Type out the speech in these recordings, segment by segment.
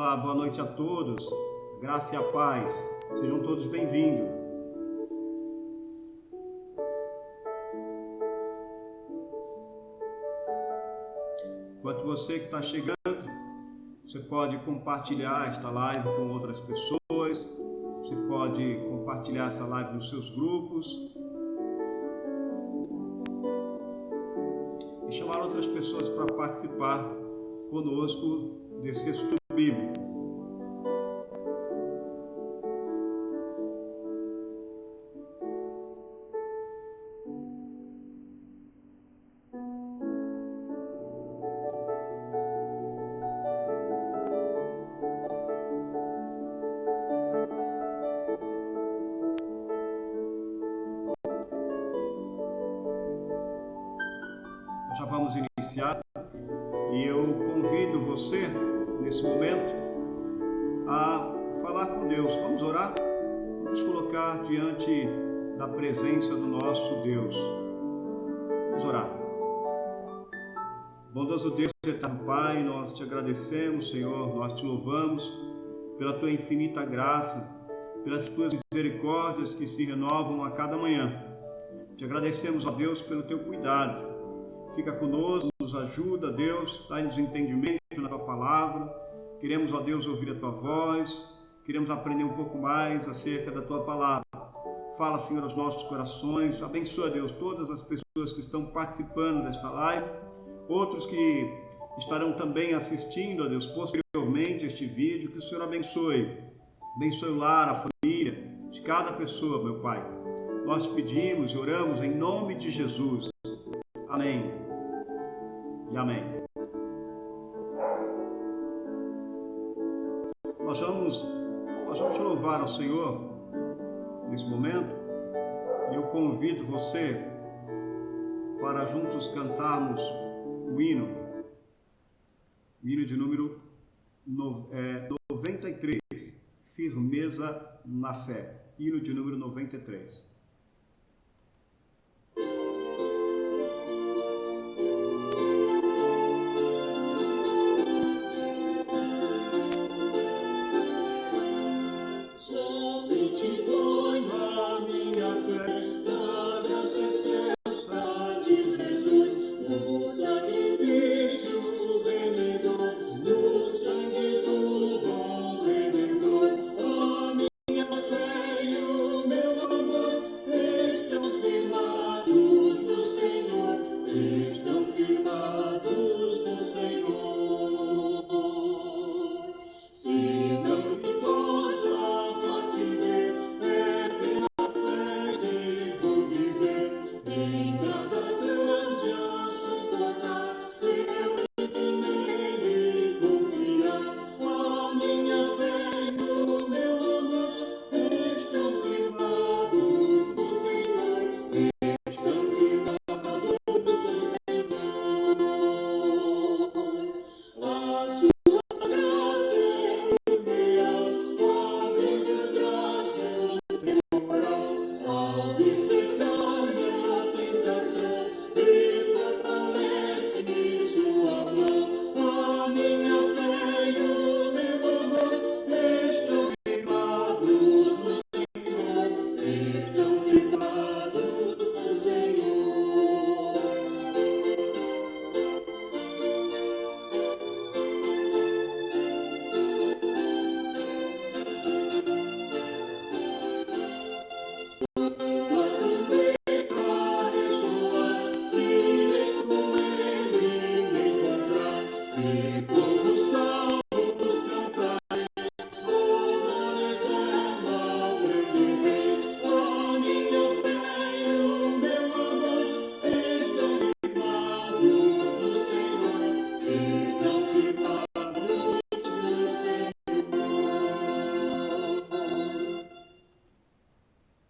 Olá, boa noite a todos. Graça e a paz. Sejam todos bem-vindos. Enquanto você que está chegando, você pode compartilhar esta live com outras pessoas. Você pode compartilhar essa live nos seus grupos. E chamar outras pessoas para participar conosco desse estudo bíblico. Nós já vamos iniciar e eu convido você, nesse momento, a falar com Deus. Vamos orar? Vamos colocar diante da presença do nosso Deus. Vamos orar. Bondoso Deus, eterno Pai, nós te agradecemos, Senhor, nós te louvamos pela tua infinita graça, pelas tuas misericórdias que se renovam a cada manhã. Te agradecemos, ó Deus, pelo teu cuidado. Fica conosco, nos ajuda, Deus, dá-nos entendimento na tua palavra. Queremos, ó Deus, ouvir a tua voz, queremos aprender um pouco mais acerca da tua palavra. Fala, Senhor, aos nossos corações. Abençoa, Deus, todas as pessoas que estão participando desta live, outros que estarão também assistindo, ó Deus, posteriormente este vídeo. Que o Senhor abençoe. Abençoe o lar, a família de cada pessoa, meu Pai. Nós te pedimos e oramos em nome de Jesus. Amém. E amém. Nós vamos louvar ao Senhor nesse momento e eu convido você para juntos cantarmos o hino de número 93, Firmeza na Fé. Hino de número 93.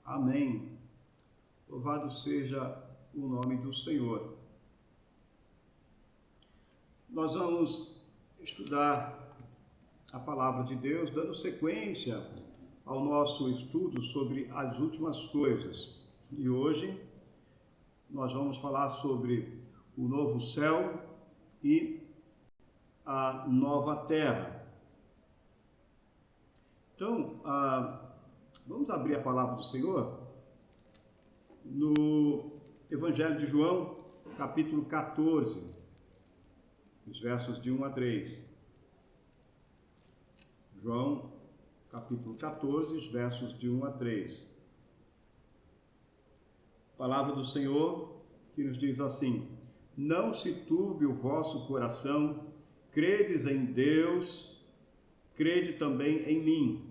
Amém. Louvado seja o nome do Senhor. Nós vamos estudar a palavra de Deus, dando sequência ao nosso estudo sobre as últimas coisas. E hoje nós vamos falar sobre o novo céu e a nova terra. Então, vamos abrir a palavra do Senhor no Evangelho de João, capítulo 14, os versos de 1 a 3. João, capítulo 14, os versos de 1 a 3. Palavra do Senhor que nos diz assim: não se turbe o vosso coração, credes em Deus, crede também em mim.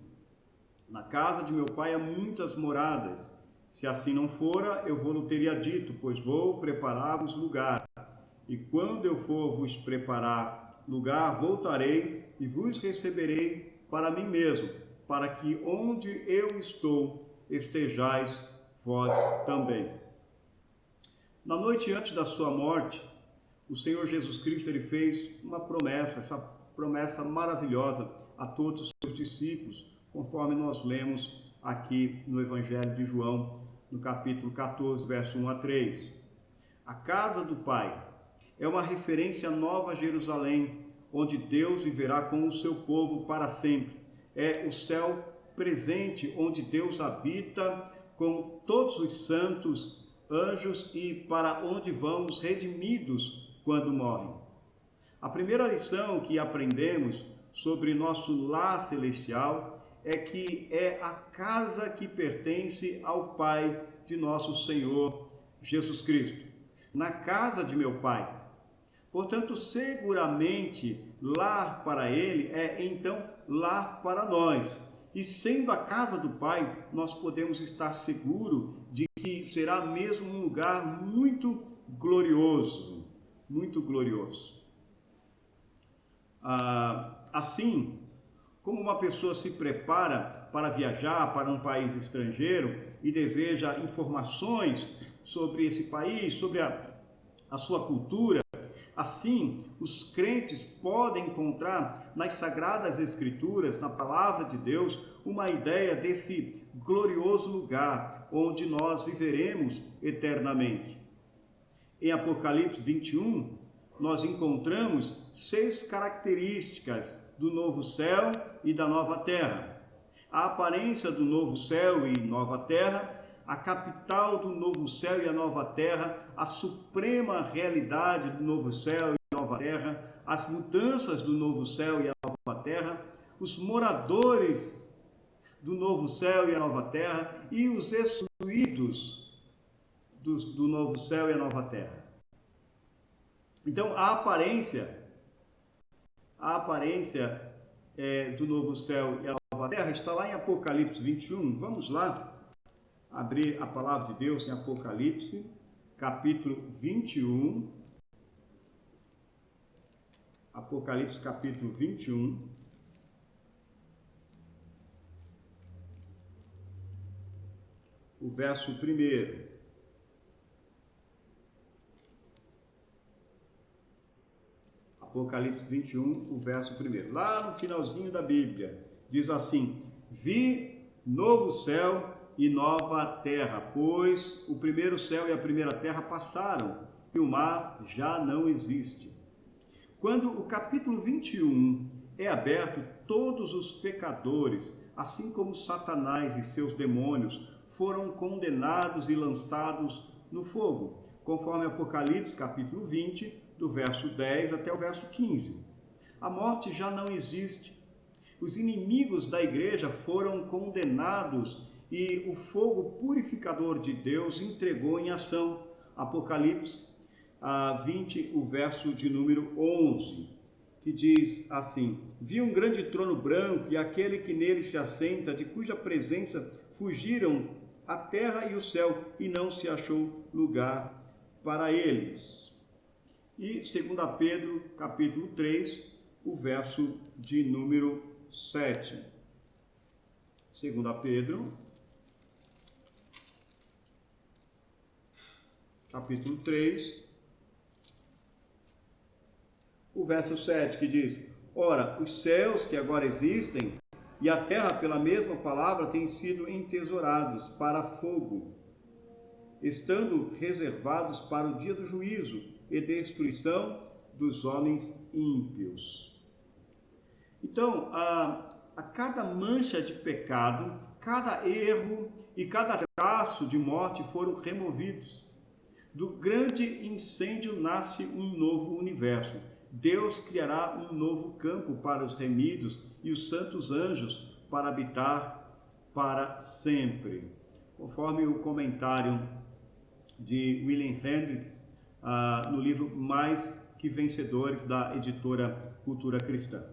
Na casa de meu pai há muitas moradas. Se assim não fora, eu vou-lhe teria dito, pois vou preparar-vos lugar. E quando eu for vos preparar lugar, voltarei e vos receberei para mim mesmo, para que onde eu estou, estejais vós também. Na noite antes da sua morte, o Senhor Jesus Cristo ele fez uma promessa, essa promessa maravilhosa a todos os seus discípulos, conforme nós lemos aqui no Evangelho de João, no capítulo 14, verso 1 a 3. A casa do Pai é uma referência à Nova Jerusalém, onde Deus viverá com o seu povo para sempre. É o céu presente, onde Deus habita com todos os santos, anjos, e para onde vamos redimidos quando morrem. A primeira lição que aprendemos sobre nosso lar celestial é que é a casa que pertence ao Pai de nosso Senhor Jesus Cristo. Na casa de meu Pai. Portanto, seguramente, lar para Ele é então lar para nós. E sendo a casa do Pai, nós podemos estar seguros de que será mesmo um lugar muito glorioso. Muito glorioso. Assim, como uma pessoa se prepara para viajar para um país estrangeiro e deseja informações sobre esse país, sobre a sua cultura, assim os crentes podem encontrar nas Sagradas Escrituras, na Palavra de Deus, uma ideia desse glorioso lugar onde nós viveremos eternamente. Em Apocalipse 21, nós encontramos 6 características do novo céu e da nova terra. A aparência do novo céu e nova terra, a capital do novo céu e a nova terra, a suprema realidade do novo céu e nova terra, as mudanças do novo céu e a nova terra, os moradores do novo céu e a nova terra e os excluídos do novo céu e a nova terra. Então, a aparência do novo céu e a nova terra está lá em Apocalipse 21. Vamos lá abrir a palavra de Deus em Apocalipse, capítulo 21. Apocalipse, capítulo 21. O verso 1. Apocalipse 21, o verso 1. Lá no finalzinho da Bíblia, diz assim: vi novo céu e nova terra, pois o primeiro céu e a primeira terra passaram, e o mar já não existe. Quando o capítulo 21 é aberto, todos os pecadores, assim como Satanás e seus demônios, foram condenados e lançados no fogo, conforme Apocalipse, capítulo 20, do verso 10 até o verso 15. A morte já não existe. Os inimigos da igreja foram condenados e o fogo purificador de Deus entregou em ação. Apocalipse 20, o verso de número 11, que diz assim: vi um grande trono branco e aquele que nele se assenta, de cuja presença fugiram a terra e o céu, e não se achou lugar para eles. E 2 Pedro, capítulo 3, o verso de número 7. 2 Pedro, capítulo 3, o verso 7, que diz: ora, os céus que agora existem e a terra, pela mesma palavra, têm sido entesourados para fogo, estando reservados para o dia do juízo e destruição dos homens ímpios. Então, a cada mancha de pecado, cada erro e cada traço de morte foram removidos. Do grande incêndio nasce um novo universo. Deus criará um novo campo para os remidos e os santos anjos para habitar para sempre. Conforme o comentário de William Hendricks, no livro Mais que Vencedores, da editora Cultura Cristã.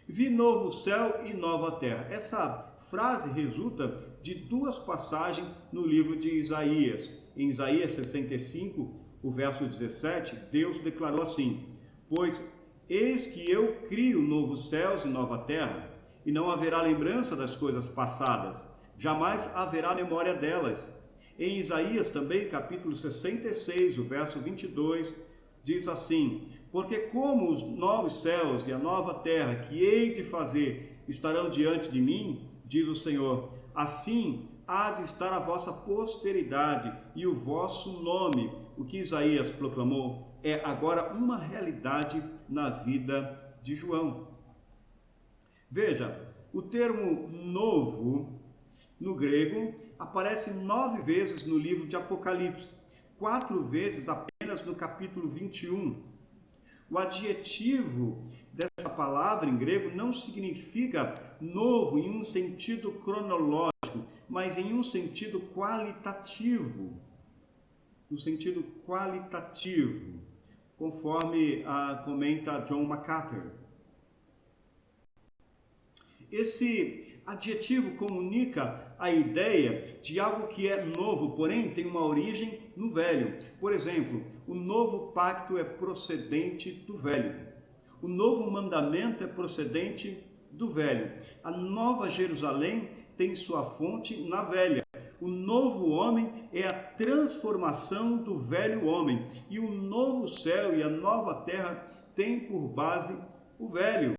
Vi novo céu e nova terra. Essa frase resulta de duas passagens no livro de Isaías. Em Isaías 65, o verso 17, Deus declarou assim: pois eis que eu crio novos céus e nova terra, e não haverá lembrança das coisas passadas, jamais haverá memória delas. Em Isaías também, capítulo 66, o verso 22, diz assim: porque como os novos céus e a nova terra que hei de fazer estarão diante de mim, diz o Senhor, assim há de estar a vossa posteridade e o vosso nome. O que Isaías proclamou é agora uma realidade na vida de João. Veja, o termo novo, no grego, aparece 9 vezes no livro de Apocalipse, 4 vezes apenas no capítulo 21. O adjetivo dessa palavra em grego não significa novo em um sentido cronológico, mas em um sentido qualitativo. No sentido qualitativo, conforme comenta John MacArthur. Esse adjetivo comunica a ideia de algo que é novo, porém tem uma origem no velho. Por exemplo, o novo pacto é procedente do velho. O novo mandamento é procedente do velho. A nova Jerusalém tem sua fonte na velha. O novo homem é a transformação do velho homem. E o novo céu e a nova terra têm por base o velho.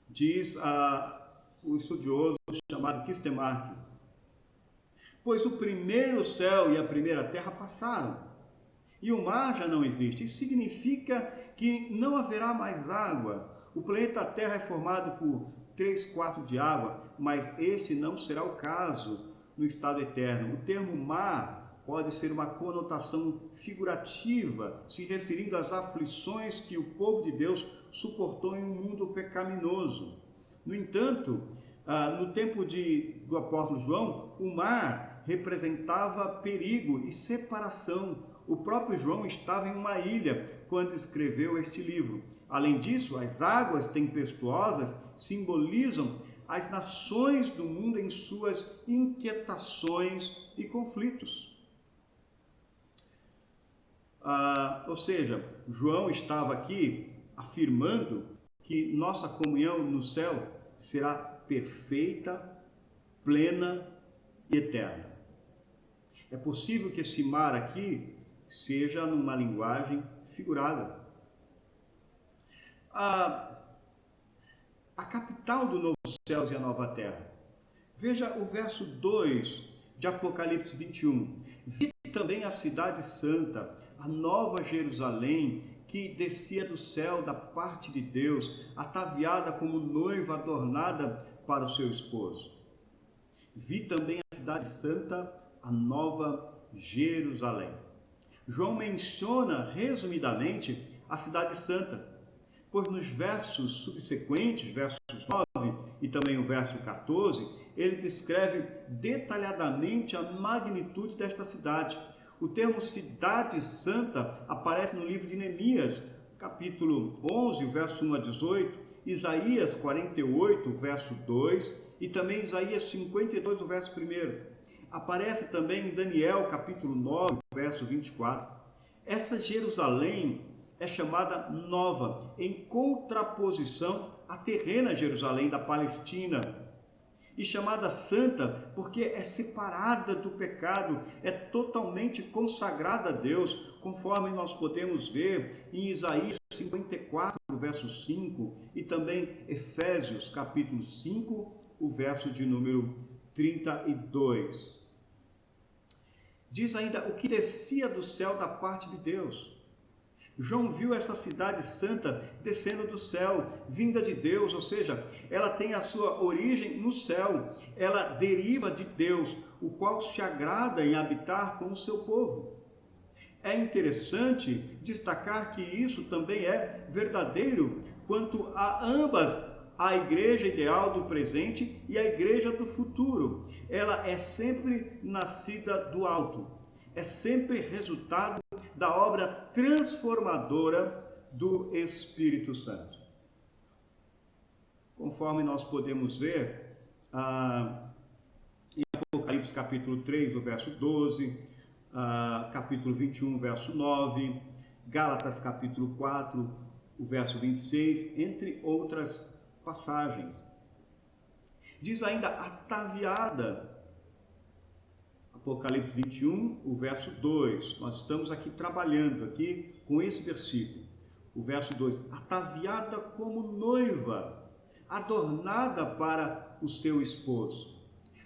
Diz o estudioso chamado Kistemark, pois o primeiro céu e a primeira terra passaram, e o mar já não existe. Isso significa que não haverá mais água. O planeta Terra é formado por 3/4 de água, mas este não será o caso no estado eterno. O termo mar pode ser uma conotação figurativa, se referindo às aflições que o povo de Deus suportou em um mundo pecaminoso. No entanto, no tempo do apóstolo João, o mar representava perigo e separação. O próprio João estava em uma ilha quando escreveu este livro. Além disso, as águas tempestuosas simbolizam as nações do mundo em suas inquietações e conflitos. Ou seja, João estava aqui afirmando que nossa comunhão no céu será perfeita, plena e eterna. É possível que esse mar aqui seja numa linguagem figurada. A capital do novo céus e a nova terra. Veja o verso 2 de Apocalipse 21. Vi também a cidade santa, a nova Jerusalém, que descia do céu da parte de Deus, ataviada como noiva adornada para o seu esposo. Vi também a cidade santa, a nova Jerusalém. João menciona resumidamente a cidade santa, pois nos versos subsequentes, versos 9 e também o verso 14, ele descreve detalhadamente a magnitude desta cidade. O termo cidade santa aparece no livro de Neemias, capítulo 11, verso 1 a 18, Isaías 48, verso 2 e também Isaías 52, o verso 1. Aparece também em Daniel, capítulo 9, verso 24. Essa Jerusalém é chamada nova, em contraposição à terrena Jerusalém da Palestina. E chamada santa porque é separada do pecado, é totalmente consagrada a Deus, conforme nós podemos ver em Isaías 54, verso 5, e também Efésios, capítulo 5, o verso de número 32. Diz ainda o que descia do céu da parte de Deus. João viu essa cidade santa descendo do céu, vinda de Deus, ou seja, ela tem a sua origem no céu, ela deriva de Deus, o qual se agrada em habitar com o seu povo. É interessante destacar que isso também é verdadeiro quanto a ambas, a igreja ideal do presente e a igreja do futuro. Ela é sempre nascida do alto, é sempre resultado da obra transformadora do Espírito Santo. Conforme nós podemos ver em Apocalipse capítulo 3, o verso 12, capítulo 21, verso 9, Gálatas capítulo 4, o verso 26, entre outras passagens. Diz ainda ataviada, Apocalipse 21, o verso 2. Nós estamos aqui trabalhando aqui com esse versículo. O verso 2, ataviada como noiva, adornada para o seu esposo.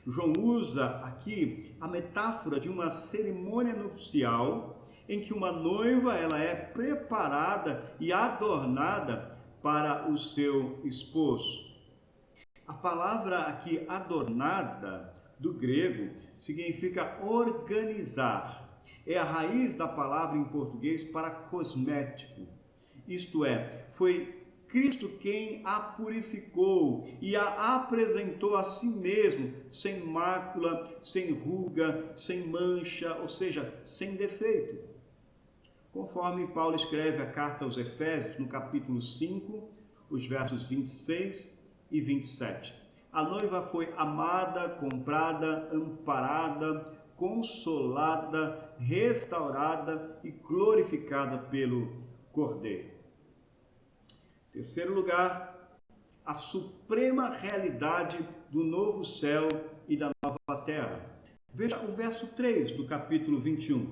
João usa aqui a metáfora de uma cerimônia nupcial em que uma noiva ela é preparada e adornada para o seu esposo. A palavra aqui adornada do grego significa organizar. É a raiz da palavra em português para cosmético. Isto é, foi Cristo quem a purificou e a apresentou a si mesmo, sem mácula, sem ruga, sem mancha, ou seja, sem defeito. Conforme Paulo escreve a carta aos Efésios, no capítulo 5, os versos 26 e 27. A noiva foi amada, comprada, amparada, consolada, restaurada e glorificada pelo Cordeiro. Terceiro lugar, a suprema realidade do novo céu e da nova terra. Veja o verso 3 do capítulo 21.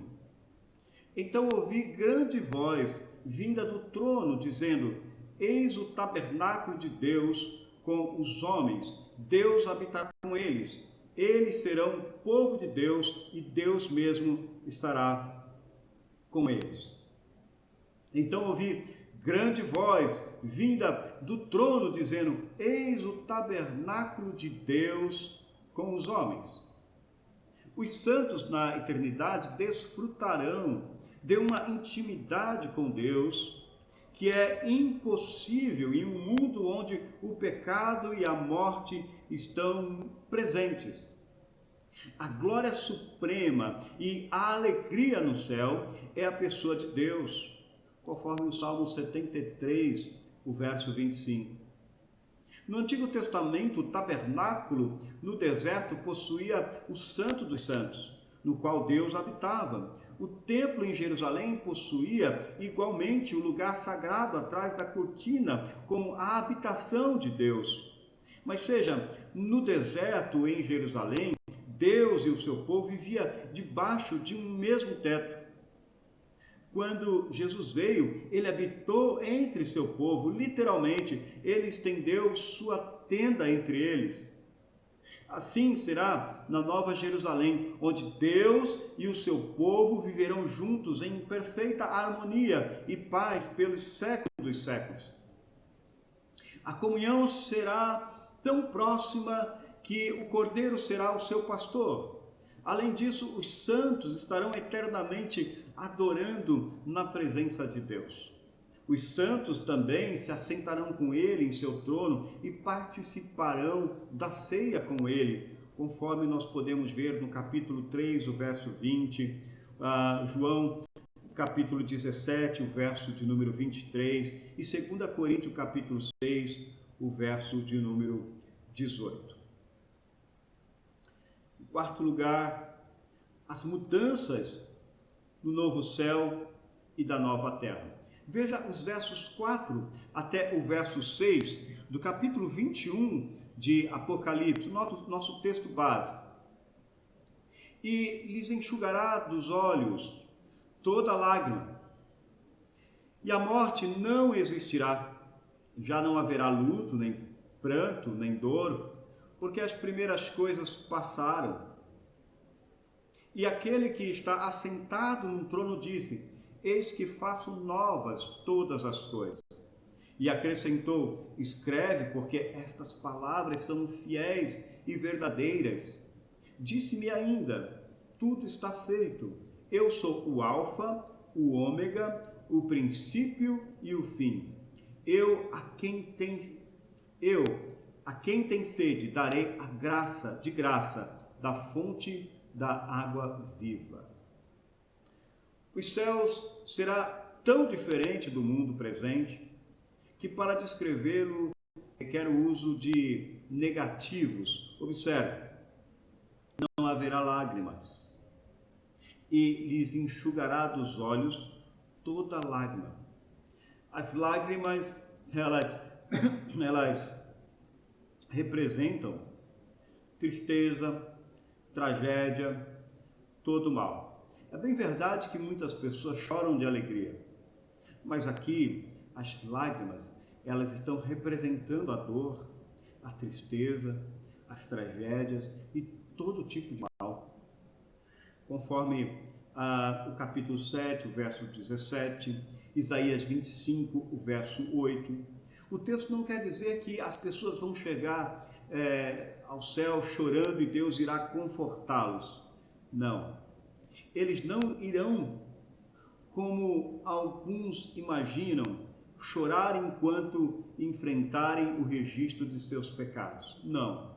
Então ouvi grande voz vinda do trono, dizendo: Eis o tabernáculo de Deus com os homens, Deus habitará com eles. Eles serão povo de Deus e Deus mesmo estará com eles. Então ouvi grande voz vinda do trono, dizendo: Eis o tabernáculo de Deus com os homens. Os santos na eternidade desfrutarão de uma intimidade com Deus que é impossível em um mundo onde o pecado e a morte estão presentes. A glória suprema e a alegria no céu é a pessoa de Deus, conforme o Salmo 73, o verso 25. No Antigo Testamento, o tabernáculo no deserto possuía o Santo dos Santos, no qual Deus habitava. O templo em Jerusalém possuía igualmente o lugar sagrado atrás da cortina, como a habitação de Deus. Mas seja, no deserto em Jerusalém, Deus e o seu povo viviam debaixo de um mesmo teto. Quando Jesus veio, ele habitou entre seu povo, literalmente, ele estendeu sua tenda entre eles. Assim será na Nova Jerusalém, onde Deus e o seu povo viverão juntos em perfeita harmonia e paz pelos séculos dos séculos. A comunhão será tão próxima que o Cordeiro será o seu pastor. Além disso, os santos estarão eternamente adorando na presença de Deus. Os santos também se assentarão com ele em seu trono e participarão da ceia com ele, conforme nós podemos ver no capítulo 3, o verso 20, João, capítulo 17, o verso de número 23, e 2 Coríntios, capítulo 6, o verso de número 18. Em quarto lugar, as mudanças no novo céu e da nova terra. Veja os versos 4 até o verso 6 do capítulo 21 de Apocalipse, nosso texto base. E lhes enxugará dos olhos toda lágrima, e a morte não existirá. Já não haverá luto, nem pranto, nem dor, porque as primeiras coisas passaram. E aquele que está assentado no trono disse: eis que faço novas todas as coisas. E acrescentou: escreve, porque estas palavras são fiéis e verdadeiras. Disse-me ainda: tudo está feito. Eu sou o Alfa, o Ômega, o princípio e o fim. Eu a quem tem sede darei a graça, de graça, da fonte da água viva. Os céus será tão diferente do mundo presente que para descrevê-lo requer o uso de negativos. Observe, não haverá lágrimas, e lhes enxugará dos olhos toda lágrima. As lágrimas, elas representam tristeza, tragédia, todo mal. É bem verdade que muitas pessoas choram de alegria, mas aqui as lágrimas, elas estão representando a dor, a tristeza, as tragédias e todo tipo de mal. Conforme o capítulo 7, o verso 17, Isaías 25, o verso 8. O texto não quer dizer que as pessoas vão chegar ao céu chorando e Deus irá confortá-los. Não. Eles não irão, como alguns imaginam, chorar enquanto enfrentarem o registro de seus pecados. Não.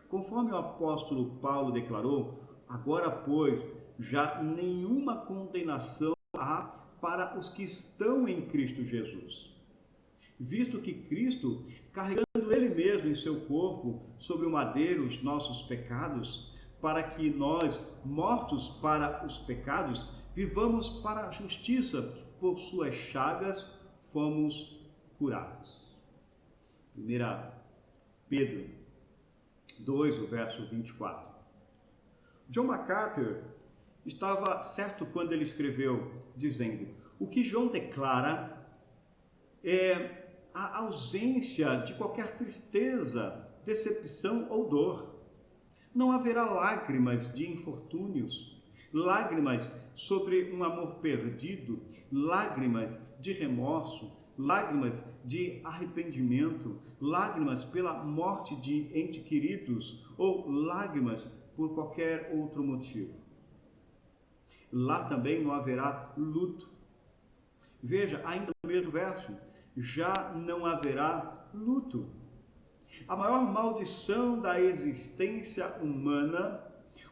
Conforme o apóstolo Paulo declarou, agora, pois, já nenhuma condenação há para os que estão em Cristo Jesus. Visto que Cristo, carregando Ele mesmo em seu corpo sobre o madeiro os nossos pecados, para que nós, mortos para os pecados, vivamos para a justiça, por suas chagas fomos curados. 1 Pedro 2, o verso 24. John MacArthur estava certo quando ele escreveu, dizendo: o que João declara é a ausência de qualquer tristeza, decepção ou dor. Não haverá lágrimas de infortúnios, lágrimas sobre um amor perdido, lágrimas de remorso, lágrimas de arrependimento, lágrimas pela morte de entes queridos ou lágrimas por qualquer outro motivo. Lá também não haverá luto. Veja, ainda no mesmo verso, já não haverá luto. A maior maldição da existência humana,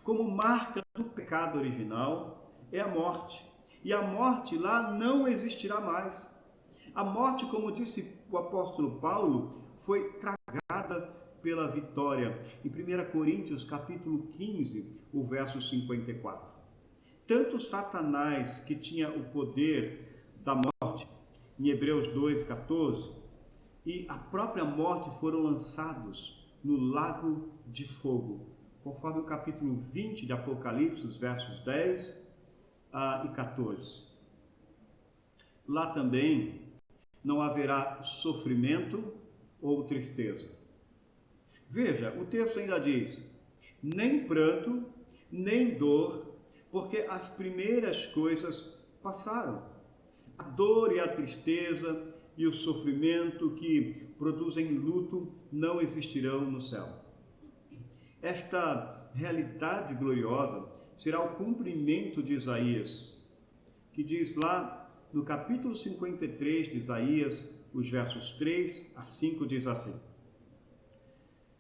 como marca do pecado original, é a morte. E a morte lá não existirá mais. A morte, como disse o apóstolo Paulo, foi tragada pela vitória. Em 1 Coríntios, capítulo 15, o verso 54. Tanto Satanás, que tinha o poder da morte, em Hebreus 2, 14, e a própria morte foram lançados no lago de fogo, conforme o capítulo 20 de Apocalipse, os versos 10 e 14. Lá também não haverá sofrimento ou tristeza. Veja, o texto ainda diz: nem pranto, nem dor, porque as primeiras coisas passaram. A dor e a tristeza e o sofrimento que produzem luto não existirão no céu. Esta realidade gloriosa será o cumprimento de Isaías, que diz lá no capítulo 53 de Isaías, os versos 3 a 5, diz assim: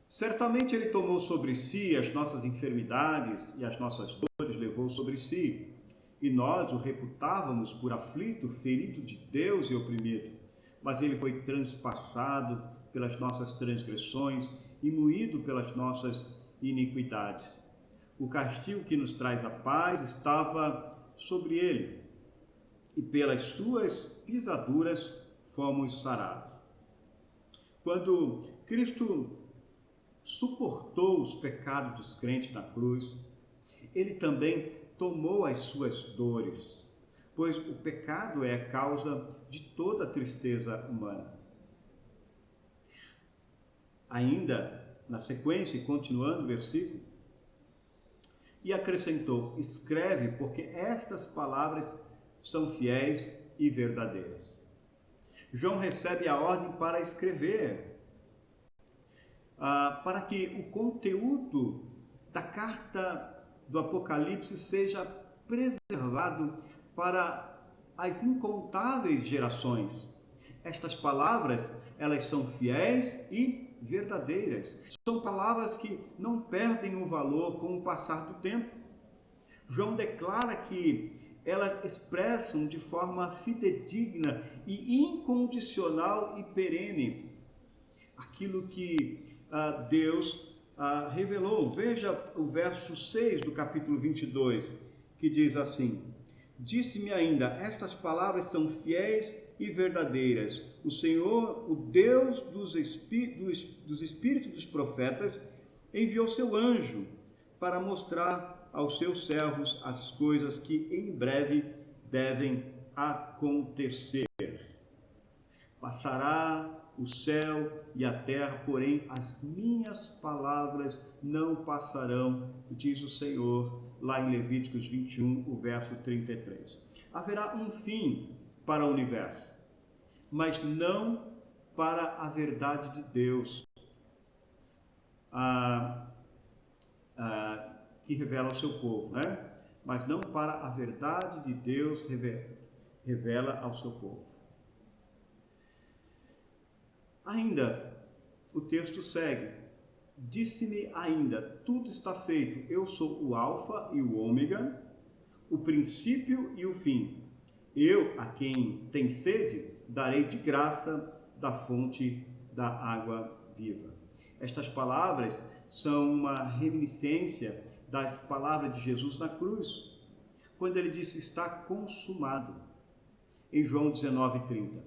certamente ele tomou sobre si as nossas enfermidades e as nossas dores levou sobre si, e nós o reputávamos por aflito, ferido de Deus e oprimido. Mas ele foi transpassado pelas nossas transgressões e moído pelas nossas iniquidades. O castigo que nos traz a paz estava sobre ele, e pelas suas pisaduras fomos sarados. Quando Cristo suportou os pecados dos crentes na cruz, ele também tomou as suas dores, pois o pecado é a causa de toda a tristeza humana. Ainda na sequência, continuando o versículo, e acrescentou: escreve, porque estas palavras são fiéis e verdadeiras. João recebe a ordem para escrever, para que o conteúdo da carta do Apocalipse seja preservado para as incontáveis gerações. Estas palavras, elas são fiéis e verdadeiras. São palavras que não perdem o valor com o passar do tempo. João declara que elas expressam de forma fidedigna e incondicional e perene aquilo que Deus revelou. Veja o verso 6 do capítulo 22, que diz assim: disse-me ainda, estas palavras são fiéis e verdadeiras. O Senhor, o Deus dos espíritos dos profetas, enviou seu anjo para mostrar aos seus servos as coisas que em breve devem acontecer. Passará o céu e a terra, porém as minhas palavras não passarão, diz o Senhor, lá em Levíticos 21, o verso 33. Haverá um fim para o universo, mas não para a verdade de Deus, que revela ao seu povo, né? Mas não para a verdade de Deus revela ao seu povo. Ainda, o texto segue. Disse-me ainda, tudo está feito. Eu sou o alfa e o ômega, o princípio e o fim. Eu, a quem tem sede, darei de graça da fonte da água viva. Estas palavras são uma reminiscência das palavras de Jesus na cruz, quando ele disse, está consumado, em João 19:30.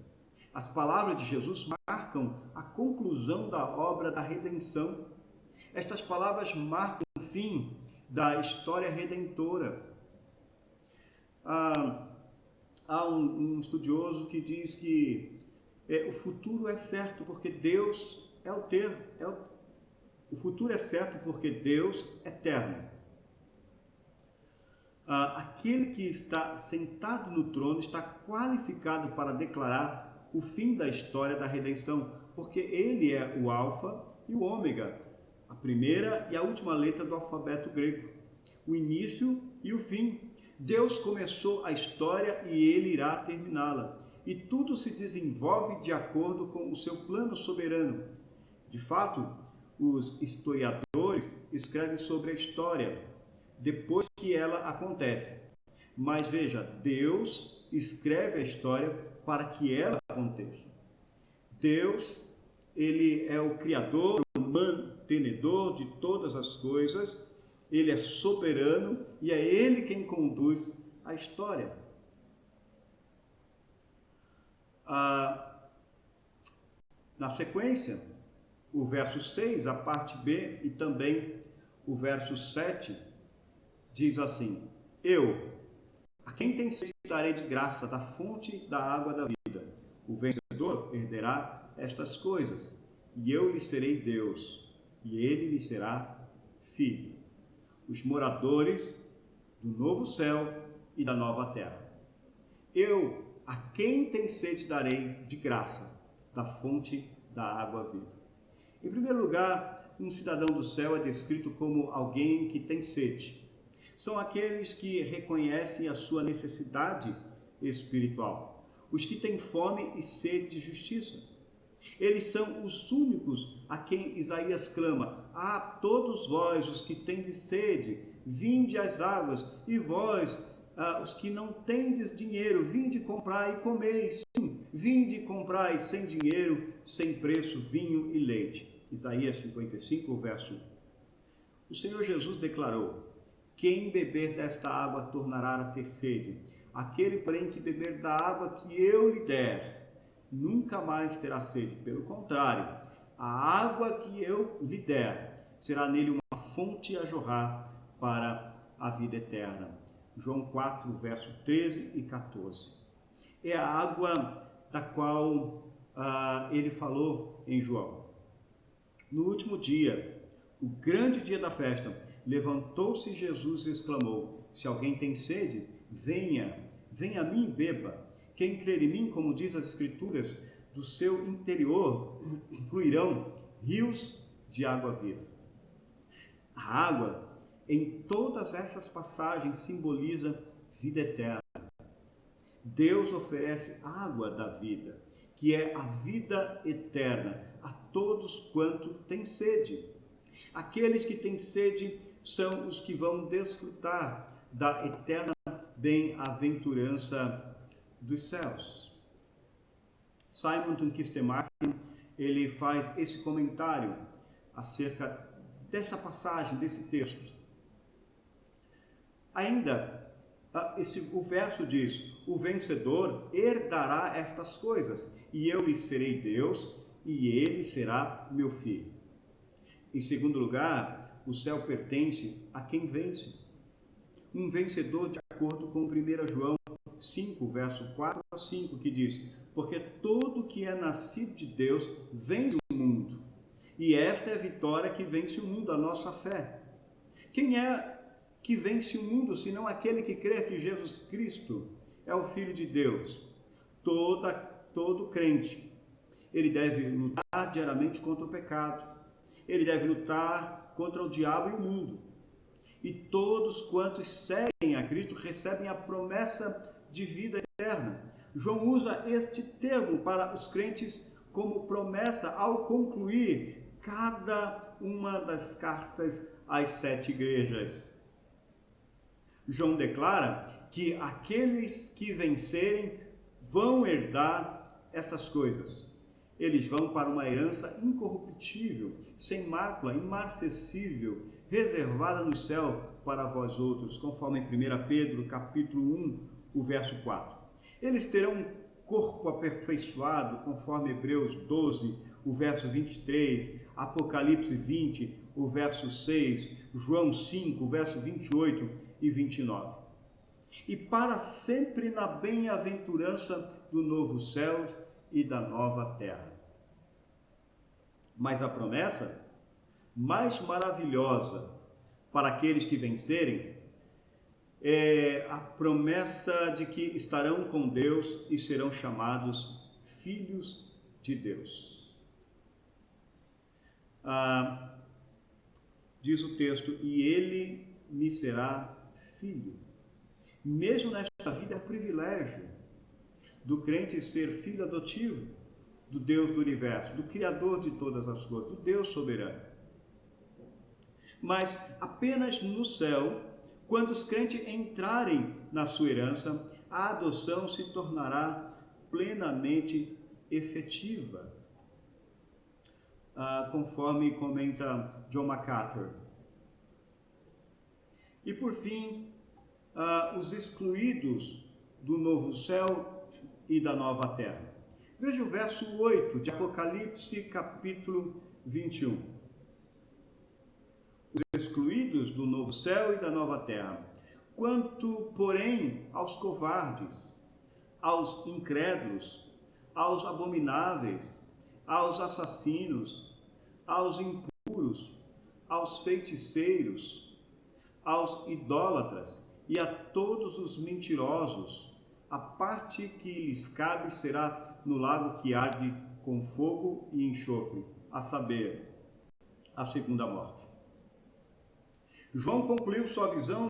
As palavras de Jesus marcam a conclusão da obra da redenção. Estas palavras marcam o fim da história redentora. Há um estudioso que diz que o futuro é certo porque Deus é o termo. O futuro é certo porque Deus é eterno. Aquele que está sentado no trono está qualificado para declarar o fim da história da redenção, porque ele é o alfa e o ômega, a primeira e a última letra do alfabeto grego, o início e o fim. Deus começou a história e ele irá terminá-la, e tudo se desenvolve de acordo com o seu plano soberano. De fato, os historiadores escrevem sobre a história depois que ela acontece. Mas veja, Deus escreve a história para que ela aconteça. Deus, ele é o criador, o mantenedor de todas as coisas, ele é soberano e é ele quem conduz a história. Na sequência, o verso 6, a parte B, e também o verso 7, diz assim: eu, a quem tem sede, darei de graça da fonte da água da vida. O vencedor herderá estas coisas, e eu lhe serei Deus, e ele lhe será filho. Os moradores do novo céu e da nova terra. Eu, a quem tem sede, darei de graça da fonte da água viva. Em primeiro lugar, um cidadão do céu é descrito como alguém que tem sede. São aqueles que reconhecem a sua necessidade espiritual, os que têm fome e sede de justiça. Eles são os únicos a quem Isaías clama: todos vós, os que tendes sede, vinde às águas, e vós, os que não tendes dinheiro, vinde comprai e comeis. Sim, vinde comprai sem dinheiro, sem preço, vinho e leite. Isaías 55, verso 1. O Senhor Jesus declarou: quem beber desta água tornará a ter sede. Aquele, porém, que beber da água que eu lhe der, nunca mais terá sede. Pelo contrário, a água que eu lhe der será nele uma fonte a jorrar para a vida eterna. João 4, verso 13 e 14. É a água da qual ele falou em João. No último dia, o grande dia da festa, levantou-se Jesus e exclamou: se alguém tem sede, venha, Venha a mim e beba. Quem crer em mim, como diz as Escrituras, do seu interior fluirão rios de água viva. A água, em todas essas passagens, simboliza vida eterna. Deus oferece água da vida, que é a vida eterna, a todos quanto têm sede. Aqueles que têm sede são os que vão desfrutar da eterna bem-aventurança dos céus. Simon Kistemaker Martin, ele faz esse comentário acerca dessa passagem, desse texto. Ainda, o verso diz: o vencedor herdará estas coisas, e eu lhe serei Deus, e ele será meu filho. Em segundo lugar, o céu pertence a quem vence. Um vencedor, de acordo com 1 João 5, verso 4 a 5, que diz: porque todo que é nascido de Deus vence o mundo. E esta é a vitória que vence o mundo, a nossa fé. Quem é que vence o mundo, senão aquele que crê que Jesus Cristo é o Filho de Deus? Todo crente, ele deve lutar diariamente contra o pecado. Ele deve lutar contra o diabo e o mundo. E todos quantos seguem a Cristo recebem a promessa de vida eterna. João usa este termo para os crentes como promessa ao concluir cada uma das cartas às 7 igrejas. João declara que aqueles que vencerem vão herdar estas coisas. Eles vão para uma herança incorruptível, sem mácula, imarcessível, reservada no céu para vós outros, conforme em 1 Pedro, capítulo 1, o verso 4. Eles terão um corpo aperfeiçoado, conforme Hebreus 12, o verso 23, Apocalipse 20, o verso 6, João 5, o verso 28 e 29. E para sempre na bem-aventurança do novo céu e da nova terra. Mas a promessa mais maravilhosa para aqueles que vencerem é a promessa de que estarão com Deus e serão chamados filhos de Deus. Diz o texto: e ele me será filho. Mesmo nesta vida é um privilégio do crente ser filho adotivo do Deus do universo, do Criador de todas as coisas, do Deus soberano. Mas apenas no céu, quando os crentes entrarem na sua herança, a adoção se tornará plenamente efetiva, conforme comenta John MacArthur. E por fim, os excluídos do novo céu e da nova terra. Veja o verso 8 de Apocalipse, capítulo 21. Os excluídos do novo céu e da nova terra. Quanto, porém, aos covardes, aos incrédulos, aos abomináveis, aos assassinos, aos impuros, aos feiticeiros, aos idólatras e a todos os mentirosos, a parte que lhes cabe será no lago que arde com fogo e enxofre, a saber, a segunda morte. João concluiu sua visão